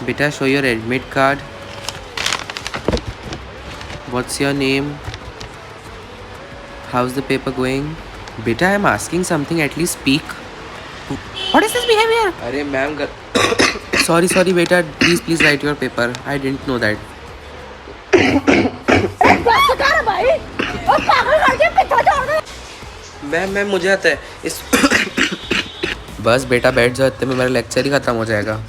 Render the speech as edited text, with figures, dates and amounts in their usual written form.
Beta, show your admit card. What's your name? How's the paper going? Beta, I'm asking something, at least speak. What is this behavior? Arey ma'am, sorry beta, please write your paper. I didn't know that. Ma'am मुझे आता है इस बस बेटा बैठ जाओ, इतने में मेरा लेक्चर ही खत्म हो जाएगा।